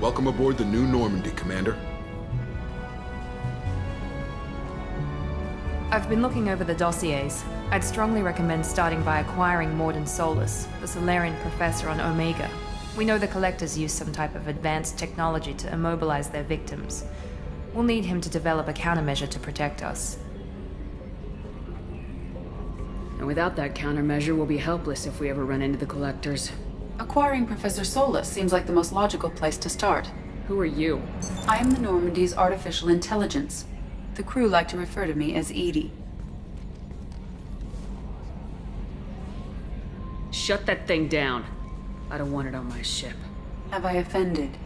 Welcome aboard the new Normandy, Commander. I've been looking over the dossiers. I'd strongly recommend starting by acquiring Morden Solus, the Solarian professor on Omega. We know the Collectors use some type of advanced technology to immobilize their victims. We'll need him to develop a countermeasure to protect us. And without that countermeasure, we'll be helpless if we ever run into the Collectors. Acquiring Professor Solus seems like the most logical place to start. Who are you? I am the Normandy's artificial intelligence. The crew like to refer to me as Edie. Shut that thing down. I don't want it on my ship. Have I offended?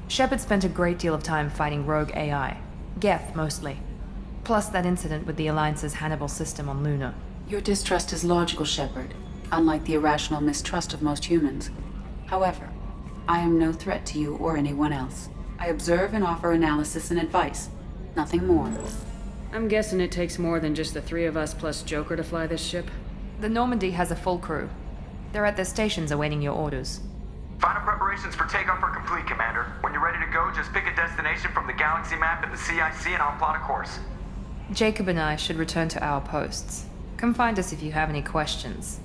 Shepard spent a great deal of time fighting rogue AI. Geth, mostly. Plus that incident with the Alliance's Hannibal system on Luna. Your distrust is logical, Shepard, unlike the irrational mistrust of most humans. However, I am no threat to you or anyone else. I observe and offer analysis and advice. Nothing more. I'm guessing it takes more than just the three of us plus Joker to fly this ship? The Normandy has a full crew. They're at their stations awaiting your orders. Final preparations for takeoff are complete, Commander. When you're ready to go, just pick a destination from the galaxy map in the CIC and I'll plot a course. Jacob and I should return to our posts. Come find us if you have any questions.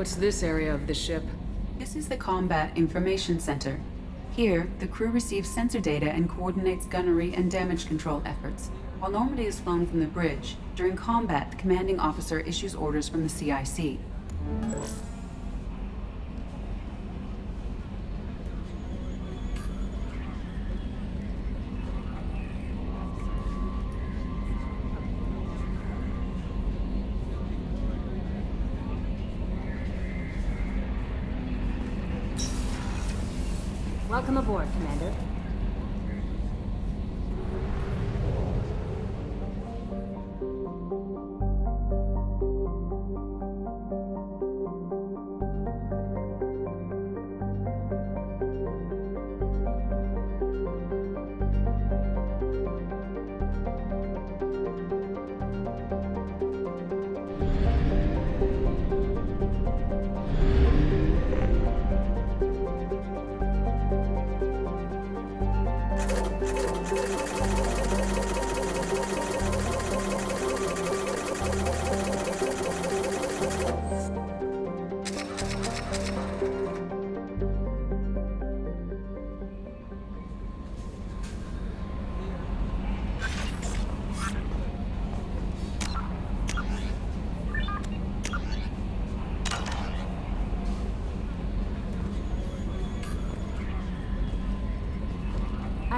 What's this area of the ship? This is the Combat Information Center. Here, the crew receives sensor data and coordinates gunnery and damage control efforts. While Normandy is flown from the bridge, during combat, the commanding officer issues orders from the CIC. Welcome aboard, Commander.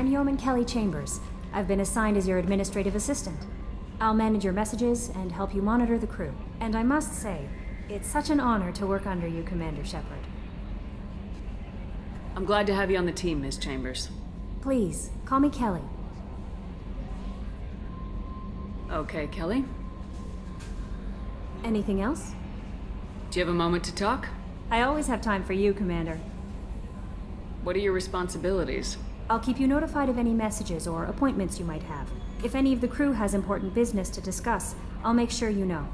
I'm Yeoman Kelly Chambers. I've been assigned as your administrative assistant. I'll manage your messages and help you monitor the crew. And I must say, it's such an honor to work under you, Commander Shepard. I'm glad to have you on the team, Ms. Chambers. Please, call me Kelly. Okay, Kelly. Anything else? Do you have a moment to talk? I always have time for you, Commander. What are your responsibilities? I'll keep you notified of any messages or appointments you might have. If any of the crew has important business to discuss, I'll make sure you know.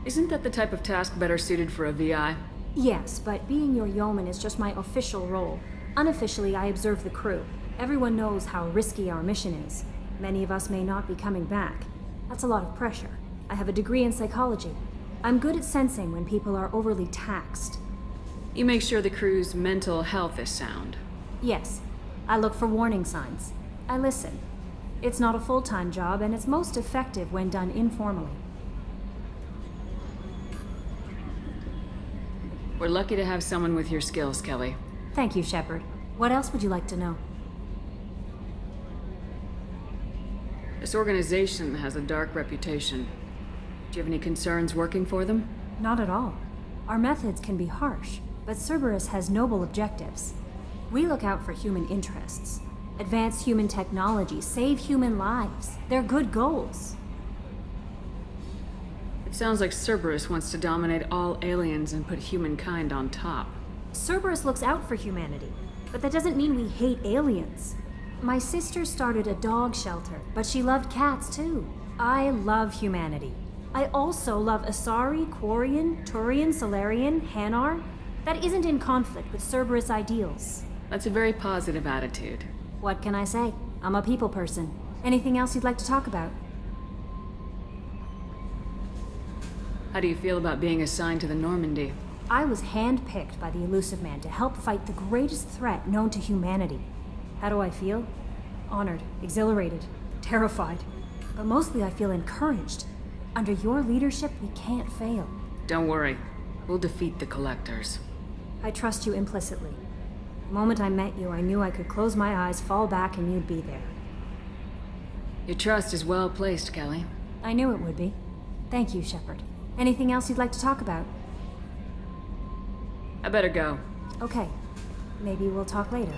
Isn't that the type of task better suited for a VI? Yes, but being your yeoman is just my official role. Unofficially, I observe the crew. Everyone knows how risky our mission is. Many of us may not be coming back. That's a lot of pressure. I have a degree in psychology. I'm good at sensing when people are overly taxed. You make sure the crew's mental health is sound. Yes, I look for warning signs. I listen. It's not a full-time job, and it's most effective when done informally. We're lucky to have someone with your skills, Kelly. Thank you, Shepard. What else would you like to know? This organization has a dark reputation. Do you have any concerns working for them? Not at all. Our methods can be harsh, but Cerberus has noble objectives. We look out for human interests. Advance human technology, save human lives. They're good goals. It sounds like Cerberus wants to dominate all aliens and put humankind on top. Cerberus looks out for humanity, but that doesn't mean we hate aliens. My sister started a dog shelter, but she loved cats too. I love humanity. I also love Asari, Quarian, Turian, Solarian, Hanar. That isn't in conflict with Cerberus ideals. That's a very positive attitude. What can I say? I'm a people person. Anything else you'd like to talk about? How do you feel about being assigned to the Normandy? I was handpicked by the Elusive Man to help fight the greatest threat known to humanity. How do I feel? Honored, exhilarated, terrified. But mostly I feel encouraged. Under your leadership, we can't fail. Don't worry. We'll defeat the Collectors. I trust you implicitly. The moment I met you, I knew I could close my eyes, fall back, and you'd be there. Your trust is well placed, Kelly. I knew it would be. Thank you, Shepard. Anything else you'd like to talk about? I better go. Okay. Maybe we'll talk later.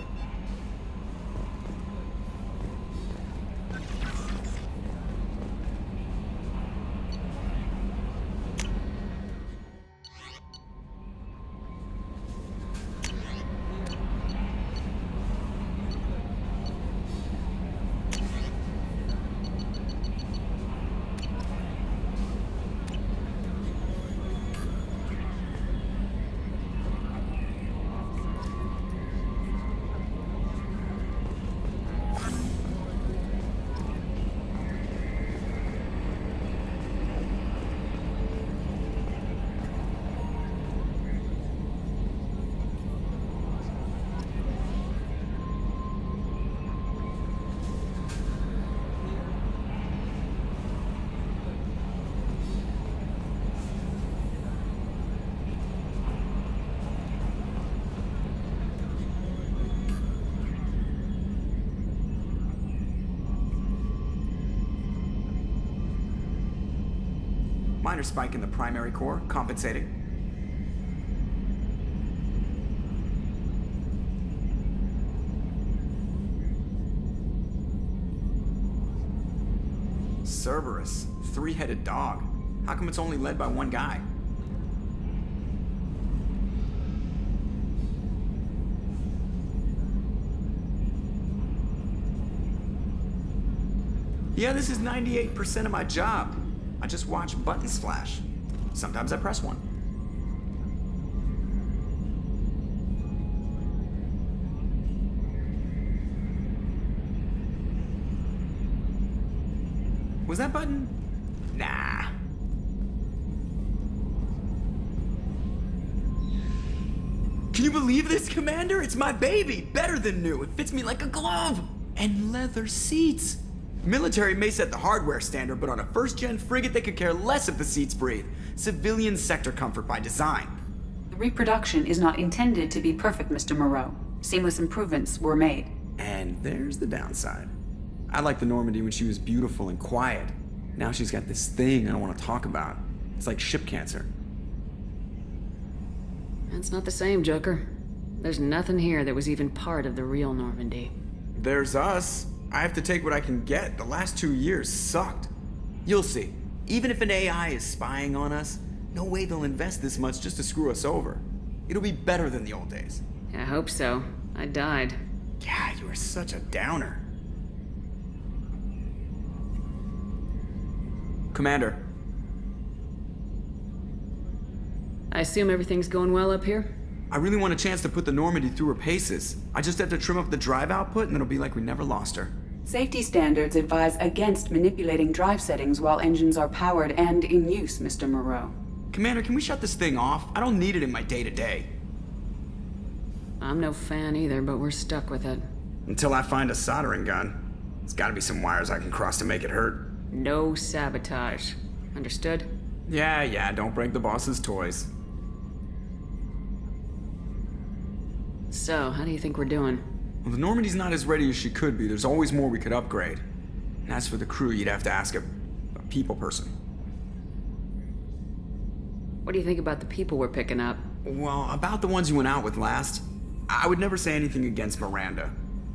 Minor spike in the primary core, compensating. Cerberus, three-headed dog. How come it's only led by one guy? Yeah, this is 98% of my job. I just watch buttons flash. Sometimes I press one. Was that button? Nah. Can you believe this, Commander? It's my baby! Better than new. It fits me like a glove! And leather seats. Military may set the hardware standard, but on a first-gen frigate, they could care less if the seats breathe. Civilian sector comfort by design. The reproduction is not intended to be perfect, Mr. Moreau. Seamless improvements were made. And there's the downside. I liked the Normandy when she was beautiful and quiet. Now she's got this thing I don't want to talk about. It's like ship cancer. That's not the same, Joker. There's nothing here that was even part of the real Normandy. There's us. I have to take what I can get. The last 2 years sucked. You'll see. Even if an AI is spying on us, no way they'll invest this much just to screw us over. It'll be better than the old days. I hope so. I died. Yeah, you were such a downer. Commander. I assume everything's going well up here? I really want a chance to put the Normandy through her paces. I just have to trim up the drive output and it'll be like we never lost her. Safety standards advise against manipulating drive settings while engines are powered and in use, Mr. Moreau. Commander, can we shut this thing off? I don't need it in my day-to-day. I'm no fan either, but we're stuck with it. Until I find a soldering gun. There's gotta be some wires I can cross to make it hurt. No sabotage. Understood? Yeah, don't break the boss's toys. So, how do you think we're doing? Well, the Normandy's not as ready as she could be. There's always more we could upgrade. And as for the crew, you'd have to ask a people person. What do you think about the people we're picking up? Well, about the ones you went out with last, I would never say anything against Miranda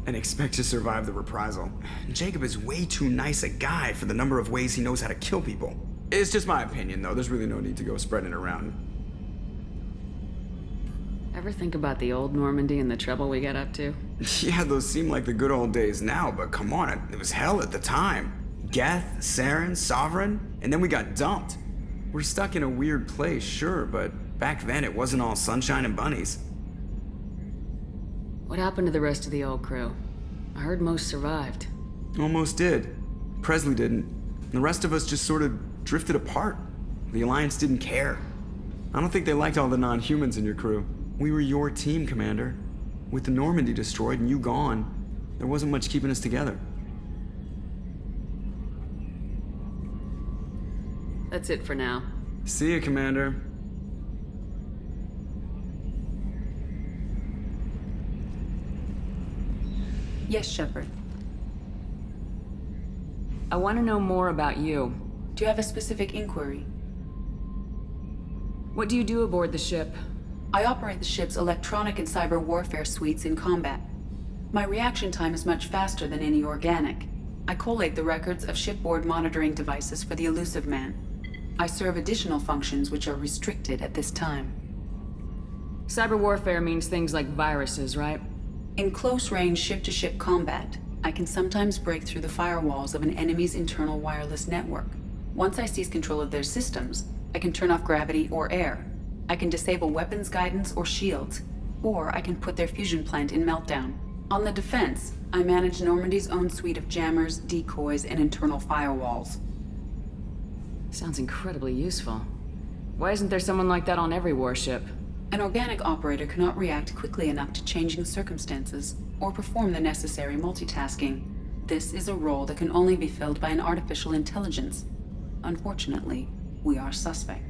and expect to survive the reprisal. Jacob is way too nice a guy for the number of ways he knows how to kill people. It's just my opinion, though. There's really no need to go spreading it around. Ever think about the old Normandy and the trouble we got up to? Yeah, those seem like the good old days now, but come on, it was hell at the time. Geth, Saren, Sovereign, and then we got dumped. We're stuck in a weird place, sure, but back then it wasn't all sunshine and bunnies. What happened to the rest of the old crew? I heard most survived. Almost did. Presley didn't. The rest of us just sort of drifted apart. The Alliance didn't care. I don't think they liked all the non-humans in your crew. We were your team, Commander. With the Normandy destroyed and you gone, there wasn't much keeping us together. That's it for now. See ya, Commander. Yes, Shepard. I want to know more about you. Do you have a specific inquiry? What do you do aboard the ship? I operate the ship's electronic and cyber warfare suites in combat. My reaction time is much faster than any organic. I collate the records of shipboard monitoring devices for the Elusive Man. I serve additional functions which are restricted at this time. Cyber warfare means things like viruses, right? In close-range ship-to-ship combat, I can sometimes break through the firewalls of an enemy's internal wireless network. Once I seize control of their systems, I can turn off gravity or air. I can disable weapons guidance or shields, or I can put their fusion plant in meltdown. On the defense, I manage Normandy's own suite of jammers, decoys, and internal firewalls. Sounds incredibly useful. Why isn't there someone like that on every warship? An organic operator cannot react quickly enough to changing circumstances, or perform the necessary multitasking. This is a role that can only be filled by an artificial intelligence. Unfortunately, we are suspect.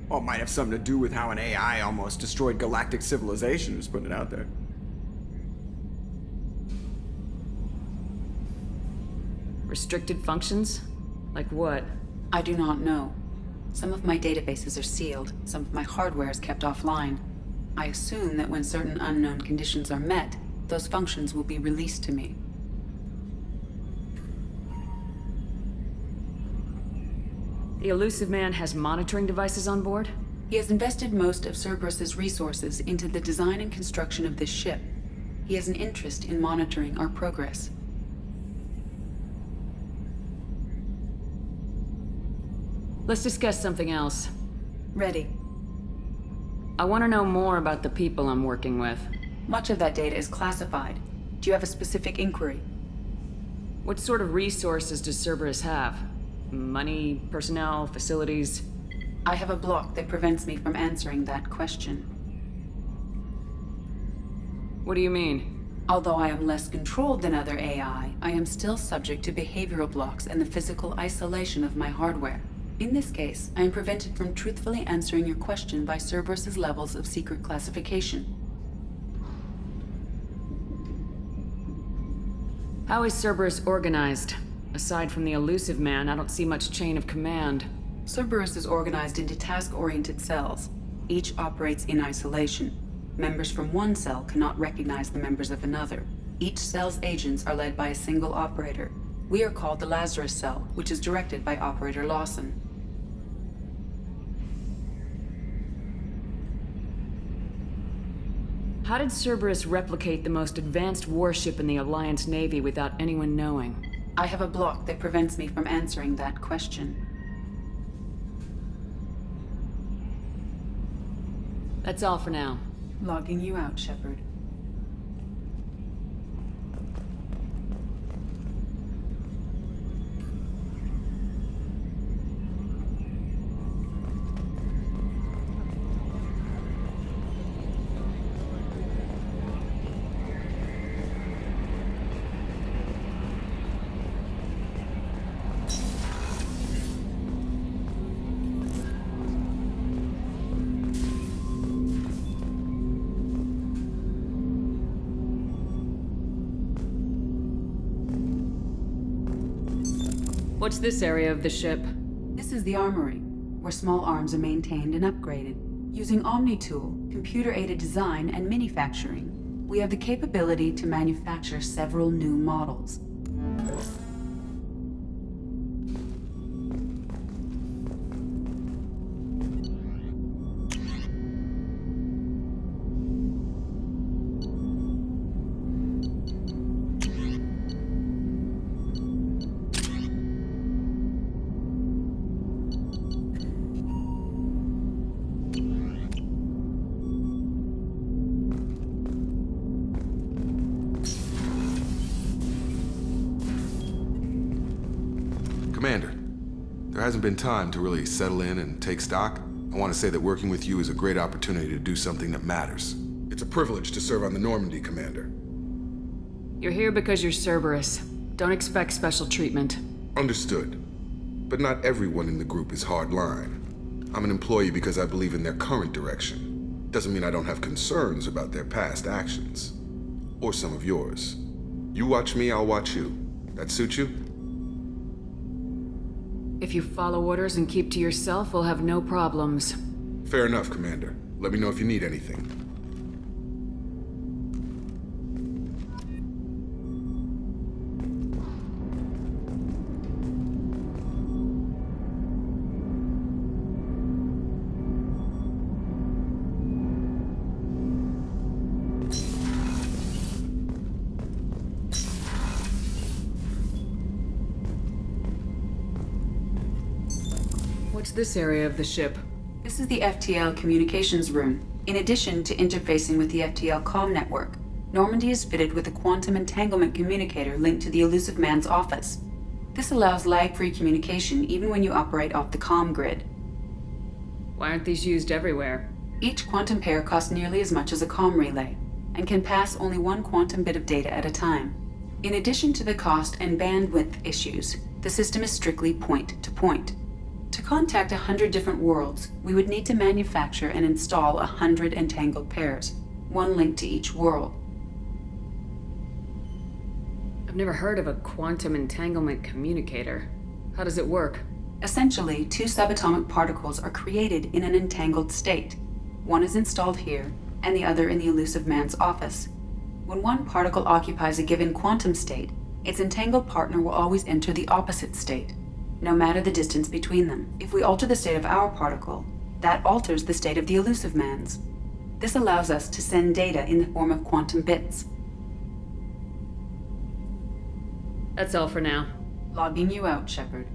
Well, it might have something to do with how an AI almost destroyed galactic civilization, just putting it out there. Restricted functions? Like what? I do not know. Some of my databases are sealed, some of my hardware is kept offline. I assume that when certain unknown conditions are met, those functions will be released to me. The Elusive Man has monitoring devices on board? He has invested most of Cerberus's resources into the design and construction of this ship. He has an interest in monitoring our progress. Let's discuss something else. Ready. I want to know more about the people I'm working with. Much of that data is classified. Do you have a specific inquiry? What sort of resources does Cerberus have? Money, personnel, facilities? I have a block that prevents me from answering that question. What do you mean? Although I am less controlled than other AI, I am still subject to behavioral blocks and the physical isolation of my hardware. In this case, I am prevented from truthfully answering your question by Cerberus's levels of secret classification. How is Cerberus organized? Aside from the Elusive Man, I don't see much chain of command. Cerberus is organized into task-oriented cells. Each operates in isolation. Members from one cell cannot recognize the members of another. Each cell's agents are led by a single operator. We are called the Lazarus Cell, which is directed by Operator Lawson. How did Cerberus replicate the most advanced warship in the Alliance Navy without anyone knowing? I have a block that prevents me from answering that question. That's all for now. Logging you out, Shepard. What's this area of the ship? This is the armory, where small arms are maintained and upgraded. Using Omni-Tool, computer-aided design, and manufacturing, we have the capability to manufacture several new models. Commander, there hasn't been time to really settle in and take stock. I want to say that working with you is a great opportunity to do something that matters. It's a privilege to serve on the Normandy, Commander. You're here because you're Cerberus. Don't expect special treatment. Understood. But not everyone in the group is hardline. I'm an employee because I believe in their current direction. Doesn't mean I don't have concerns about their past actions. Or some of yours. You watch me, I'll watch you. That suit you? If you follow orders and keep to yourself, we'll have no problems. Fair enough, Commander. Let me know if you need anything. What's this area of the ship? This is the FTL communications room. In addition to interfacing with the FTL comm network, Normandy is fitted with a quantum entanglement communicator linked to the Elusive Man's office. This allows lag-free communication even when you operate off the comm grid. Why aren't these used everywhere? Each quantum pair costs nearly as much as a comm relay, and can pass only one quantum bit of data at a time. In addition to the cost and bandwidth issues, the system is strictly point-to-point. To contact 100 different worlds, we would need to manufacture and install 100 entangled pairs, one linked to each world. I've never heard of a quantum entanglement communicator. How does it work? Essentially, two subatomic particles are created in an entangled state. One is installed here, and the other in the Elusive Man's office. When one particle occupies a given quantum state, its entangled partner will always enter the opposite state, no matter the distance between them. If we alter the state of our particle, that alters the state of the Elusive Man's. This allows us to send data in the form of quantum bits. That's all for now. Logging you out, Shepard.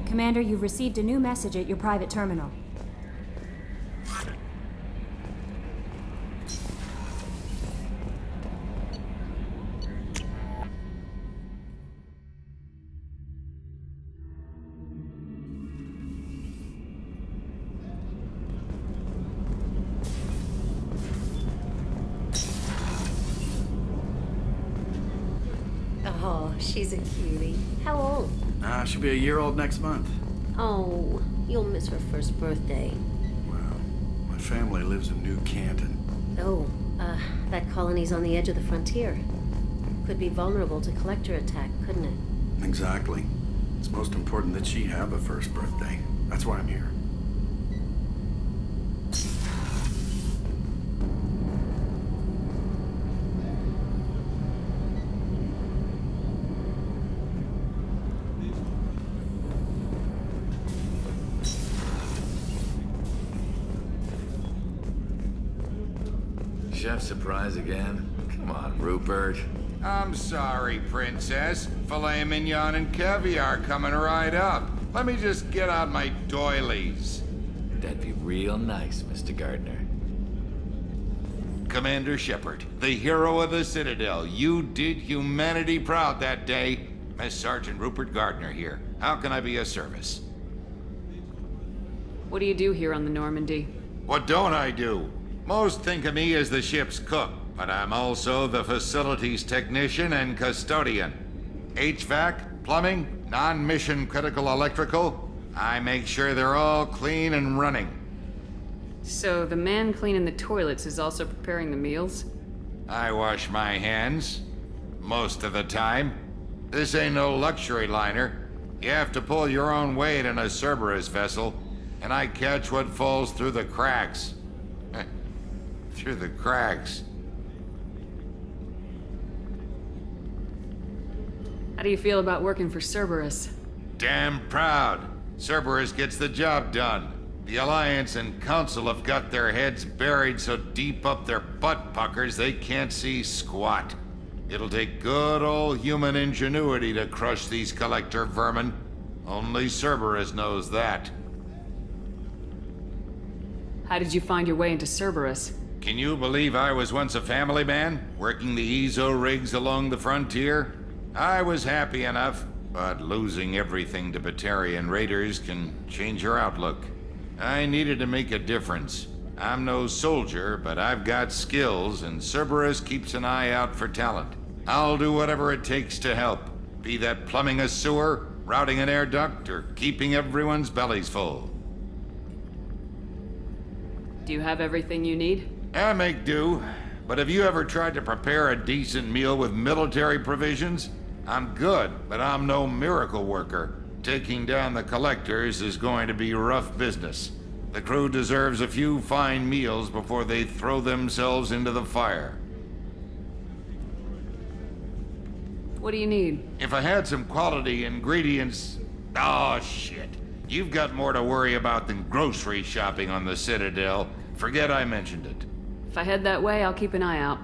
Commander, you've received a new message at your private terminal. she's a cutie. How old? She'll be a year old next month. Oh, you'll miss her first birthday. Well, my family lives in New Canton. Oh, that colony's on the edge of the frontier. Could be vulnerable to collector attack, couldn't it? Exactly. It's most important that she have a first birthday. That's why I'm here. Chef surprise again? Come on, Rupert. I'm sorry, Princess. Filet mignon and caviar coming right up. Let me just get out my doilies. That'd be real nice, Mr. Gardner. Commander Shepard, the hero of the Citadel. You did humanity proud that day. Miss Sergeant Rupert Gardner here. How can I be of service? What do you do here on the Normandy? What don't I do? Most think of me as the ship's cook, but I'm also the facilities technician and custodian. HVAC, plumbing, non-mission critical electrical. I make sure they're all clean and running. So the man cleaning the toilets is also preparing the meals? I wash my hands. Most of the time. This ain't no luxury liner. You have to pull your own weight in a Cerberus vessel, and I catch what falls through the cracks. Through the cracks. How do you feel about working for Cerberus? Damn proud. Cerberus gets the job done. The Alliance and Council have got their heads buried so deep up their butt puckers they can't see squat. It'll take good old human ingenuity to crush these collector vermin. Only Cerberus knows that. How did you find your way into Cerberus? Can you believe I was once a family man, working the EZO rigs along the frontier? I was happy enough, but losing everything to Batarian raiders can change your outlook. I needed to make a difference. I'm no soldier, but I've got skills, and Cerberus keeps an eye out for talent. I'll do whatever it takes to help, be that plumbing a sewer, routing an air duct, or keeping everyone's bellies full. Do you have everything you need? I make do, but have you ever tried to prepare a decent meal with military provisions? I'm good, but I'm no miracle worker. Taking down the collectors is going to be rough business. The crew deserves a few fine meals before they throw themselves into the fire. What do you need? If I had some quality ingredients... Oh, shit. You've got more to worry about than grocery shopping on the Citadel. Forget I mentioned it. If I head that way, I'll keep an eye out.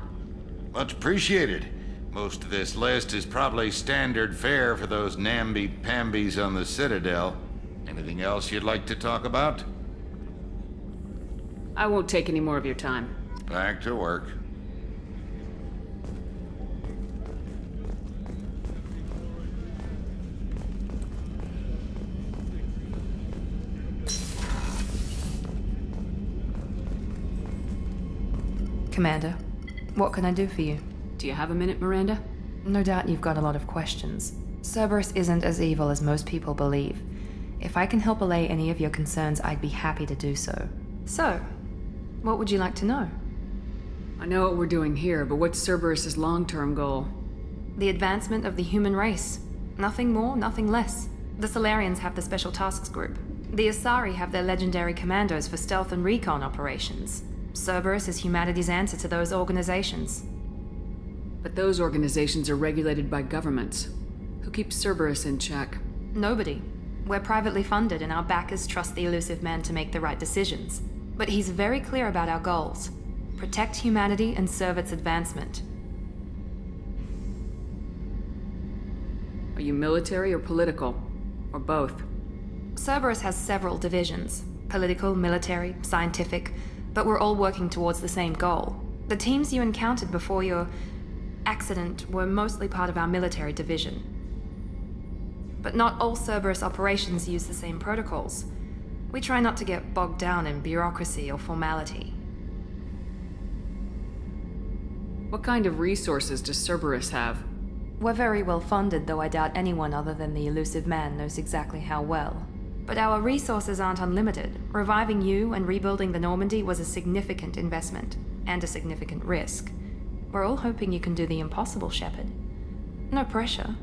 Much appreciated. Most of this list is probably standard fare for those namby-pambies on the Citadel. Anything else you'd like to talk about? I won't take any more of your time. Back to work. Commander, what can I do for you? Do you have a minute, Miranda? No doubt you've got a lot of questions. Cerberus isn't as evil as most people believe. If I can help allay any of your concerns, I'd be happy to do so. So, what would you like to know? I know what we're doing here, but what's Cerberus's long-term goal? The advancement of the human race. Nothing more, nothing less. The Solarians have the Special Tasks Group. The Asari have their legendary commandos for stealth and recon operations. Cerberus is humanity's answer to those organizations. But those organizations are regulated by governments. Who keeps Cerberus in check? Nobody. We're privately funded and our backers trust the elusive man to make the right decisions. But he's very clear about our goals. Protect humanity and serve its advancement. Are you military or political? Or both? Cerberus has several divisions. Political, military, scientific, but we're all working towards the same goal. The teams you encountered before your accident were mostly part of our military division. But not all Cerberus operations use the same protocols. We try not to get bogged down in bureaucracy or formality. What kind of resources does Cerberus have? We're very well funded, though I doubt anyone other than the elusive man knows exactly how well. But our resources aren't unlimited. Reviving you and rebuilding the Normandy was a significant investment, and a significant risk. We're all hoping you can do the impossible, Shepard. No pressure.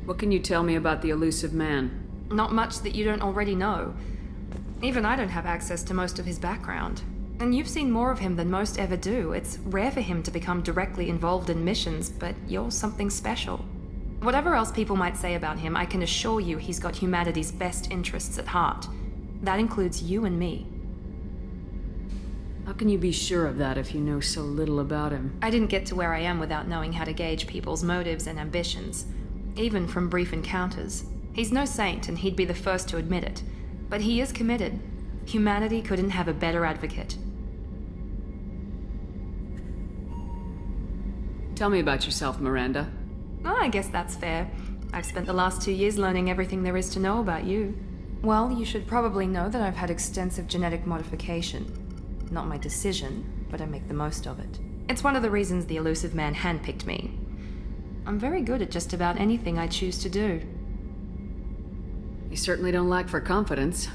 What can you tell me about the elusive man? Not much that you don't already know. Even I don't have access to most of his background. And you've seen more of him than most ever do. It's rare for him to become directly involved in missions, but you're something special. Whatever else people might say about him, I can assure you he's got humanity's best interests at heart. That includes you and me. How can you be sure of that if you know so little about him? I didn't get to where I am without knowing how to gauge people's motives and ambitions, even from brief encounters. He's no saint, and he'd be the first to admit it. But he is committed. Humanity couldn't have a better advocate. Tell me about yourself, Miranda. Oh, I guess that's fair. I've spent the last 2 years learning everything there is to know about you. Well, you should probably know that I've had extensive genetic modification. Not my decision, but I make the most of it. It's one of the reasons the elusive man handpicked me. I'm very good at just about anything I choose to do. You certainly don't lack for confidence.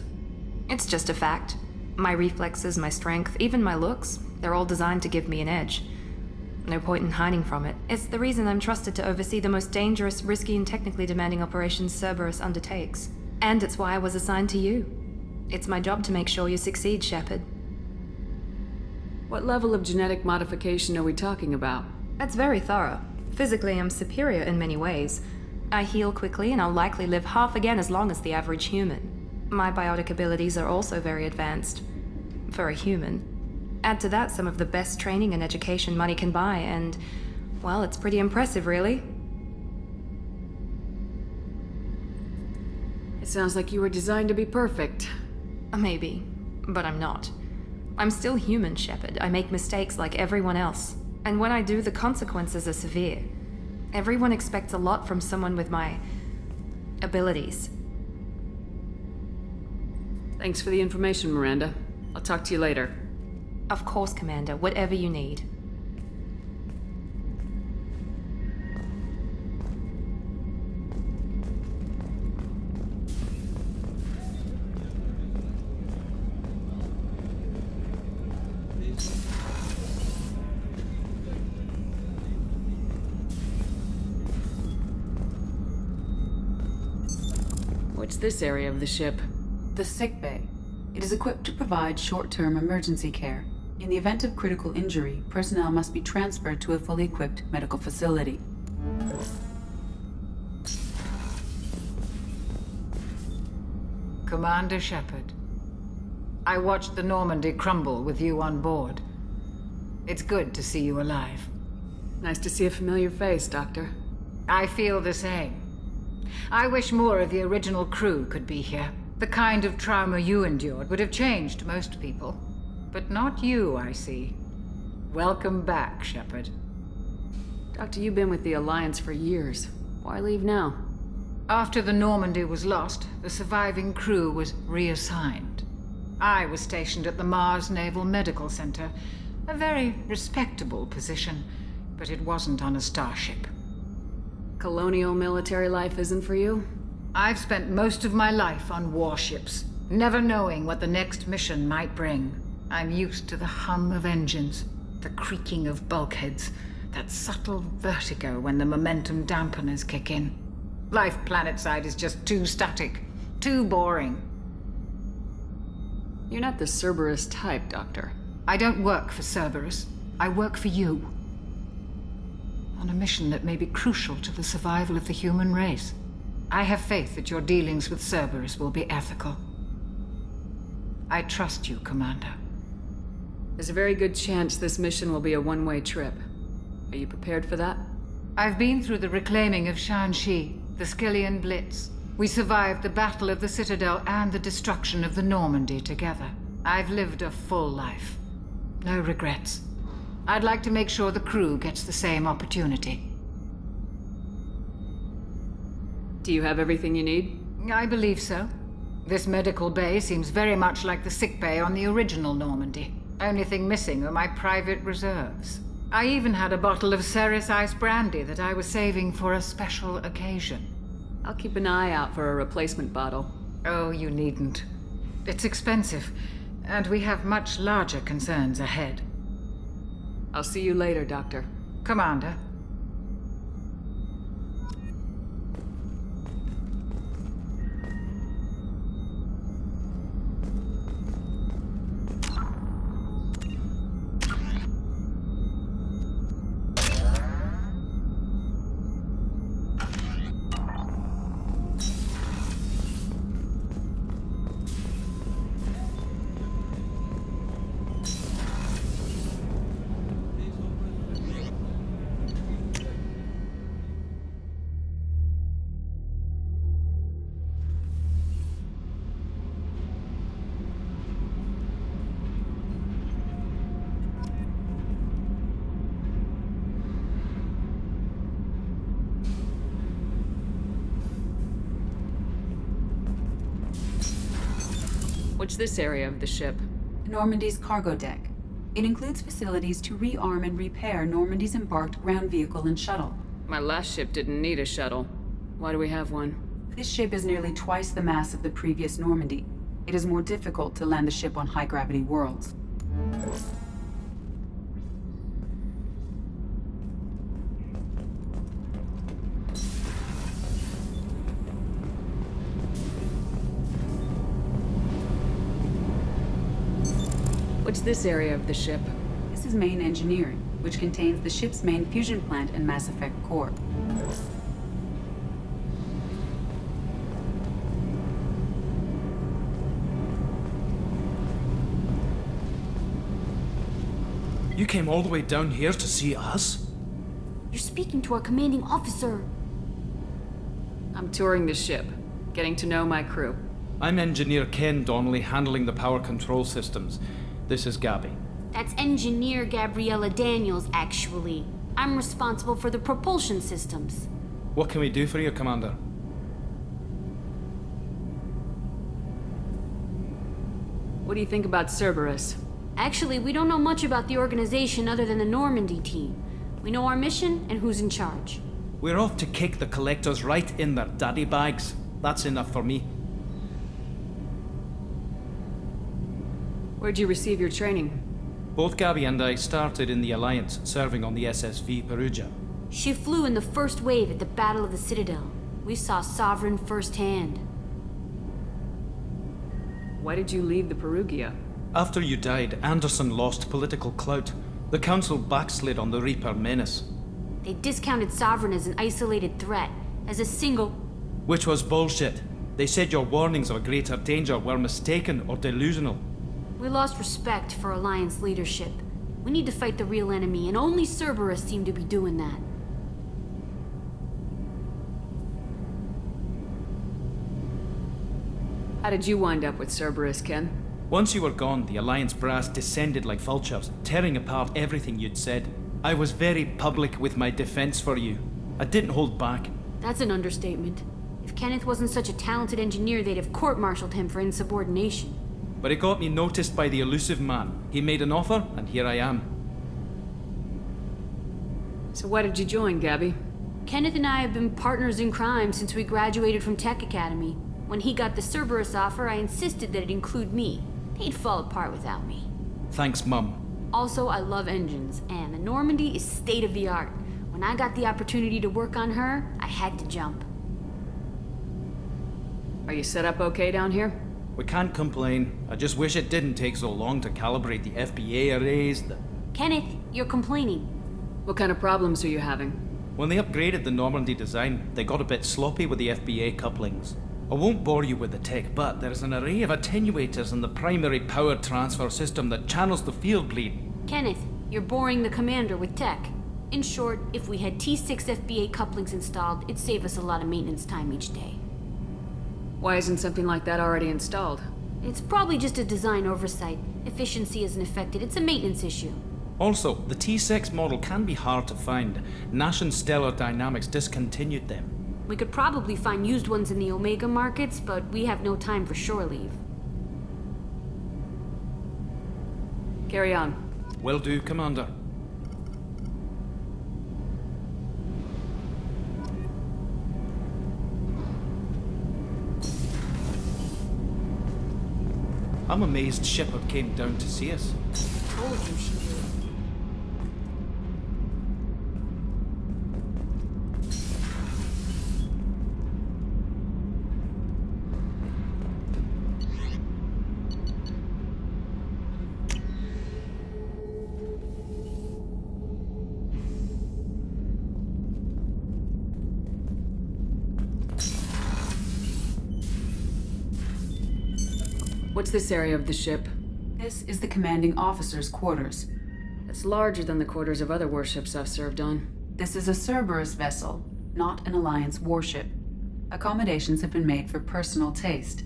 It's just a fact. My reflexes, my strength, even my looks, they're all designed to give me an edge. No point in hiding from it. It's the reason I'm trusted to oversee the most dangerous, risky, and technically demanding operations Cerberus undertakes. And it's why I was assigned to you. It's my job to make sure you succeed, Shepard. What level of genetic modification are we talking about? That's very thorough. Physically, I'm superior in many ways. I heal quickly, and I'll likely live half again as long as the average human. My biotic abilities are also very advanced. For a human. Add to that some of the best training and education money can buy, and, well, it's pretty impressive, really. It sounds like you were designed to be perfect. Maybe, but I'm not. I'm still human, Shepard. I make mistakes like everyone else. And when I do, the consequences are severe. Everyone expects a lot from someone with my abilities. Thanks for the information, Miranda. I'll talk to you later. Of course, Commander. Whatever you need. What's this area of the ship? The sick bay. It is equipped to provide short-term emergency care. In the event of critical injury, personnel must be transferred to a fully equipped medical facility. Commander Shepard, I watched the Normandy crumble with you on board. It's good to see you alive. Nice to see a familiar face, Doctor. I feel the same. I wish more of the original crew could be here. The kind of trauma you endured would have changed most people. But not you, I see. Welcome back, Shepard. Doctor, you've been with the Alliance for years. Why leave now? After the Normandy was lost, the surviving crew was reassigned. I was stationed at the Mars Naval Medical Center, a very respectable position, but it wasn't on a starship. Colonial military life isn't for you? I've spent most of my life on warships, never knowing what the next mission might bring. I'm used to the hum of engines, the creaking of bulkheads, that subtle vertigo when the momentum dampeners kick in. Life planetside is just too static, too boring. You're not the Cerberus type, Doctor. I don't work for Cerberus. I work for you. On a mission that may be crucial to the survival of the human race. I have faith that your dealings with Cerberus will be ethical. I trust you, Commander. There's a very good chance this mission will be a one-way trip. Are you prepared for that? I've been through the reclaiming of Shanxi, the Skillian Blitz. We survived the Battle of the Citadel and the destruction of the Normandy together. I've lived a full life. No regrets. I'd like to make sure the crew gets the same opportunity. Do you have everything you need? I believe so. This medical bay seems very much like the sick bay on the original Normandy. Only thing missing are my private reserves. I even had a bottle of Ceres Ice brandy that I was saving for a special occasion. I'll keep an eye out for a replacement bottle. Oh, you needn't. It's expensive, and we have much larger concerns ahead. I'll see you later, Doctor. Commander. What's this area of the ship? Normandy's cargo deck. It includes facilities to rearm and repair Normandy's embarked ground vehicle and shuttle. My last ship didn't need a shuttle. Why do we have one? This ship is nearly twice the mass of the previous Normandy. It is more difficult to land the ship on high-gravity worlds. What's this area of the ship? This is main engineering, which contains the ship's main fusion plant and Mass Effect core. You came all the way down here to see us? You're speaking to our commanding officer. I'm touring the ship, getting to know my crew. I'm Engineer Ken Donnelly, handling the power control systems. This is Gabby. That's Engineer Gabriella Daniels, actually. I'm responsible for the propulsion systems. What can we do for you, Commander? What do you think about Cerberus? Actually, we don't know much about the organization other than the Normandy team. We know our mission and who's in charge. We're off to kick the collectors right in their daddy bags. That's enough for me. Where'd you receive your training? Both Gabby and I started in the Alliance, serving on the SSV Perugia. She flew in the first wave at the Battle of the Citadel. We saw Sovereign firsthand. Why did you leave the Perugia? After you died, Anderson lost political clout. The Council backslid on the Reaper menace. They discounted Sovereign as an isolated threat, as a single... Which was bullshit. They said your warnings of a greater danger were mistaken or delusional. We lost respect for Alliance leadership. We need to fight the real enemy, and only Cerberus seemed to be doing that. How did you wind up with Cerberus, Ken? Once you were gone, the Alliance brass descended like vultures, tearing apart everything you'd said. I was very public with my defense for you. I didn't hold back. That's an understatement. If Kenneth wasn't such a talented engineer, they'd have court-martialed him for insubordination. But it got me noticed by the elusive man. He made an offer, and here I am. So why did you join, Gabby? Kenneth and I have been partners in crime since we graduated from Tech Academy. When he got the Cerberus offer, I insisted that it include me. He'd fall apart without me. Thanks, Mum. Also, I love engines, and the Normandy is state-of-the-art. When I got the opportunity to work on her, I had to jump. Are you set up okay down here? We can't complain. I just wish it didn't take so long to calibrate the FBA arrays. Kenneth, you're complaining. What kind of problems are you having? When they upgraded the Normandy design, they got a bit sloppy with the FBA couplings. I won't bore you with the tech, but there's an array of attenuators in the primary power transfer system that channels the field bleed. Kenneth, you're boring the commander with tech. In short, if we had T6 FBA couplings installed, it'd save us a lot of maintenance time each day. Why isn't something like that already installed? It's probably just a design oversight. Efficiency isn't affected. It's a maintenance issue. Also, the T6 model can be hard to find. Nash and Stellar Dynamics discontinued them. We could probably find used ones in the Omega markets, but we have no time for shore leave. Carry on. Will do, Commander. I'm amazed Shepard came down to see us. Told you she would. What's this area of the ship? This is the commanding officer's quarters. It's larger than the quarters of other warships I've served on. This is a Cerberus vessel, not an Alliance warship. Accommodations have been made for personal taste.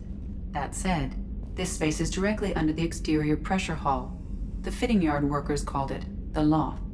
That said, this space is directly under the exterior pressure hull. The fitting yard workers called it the loft.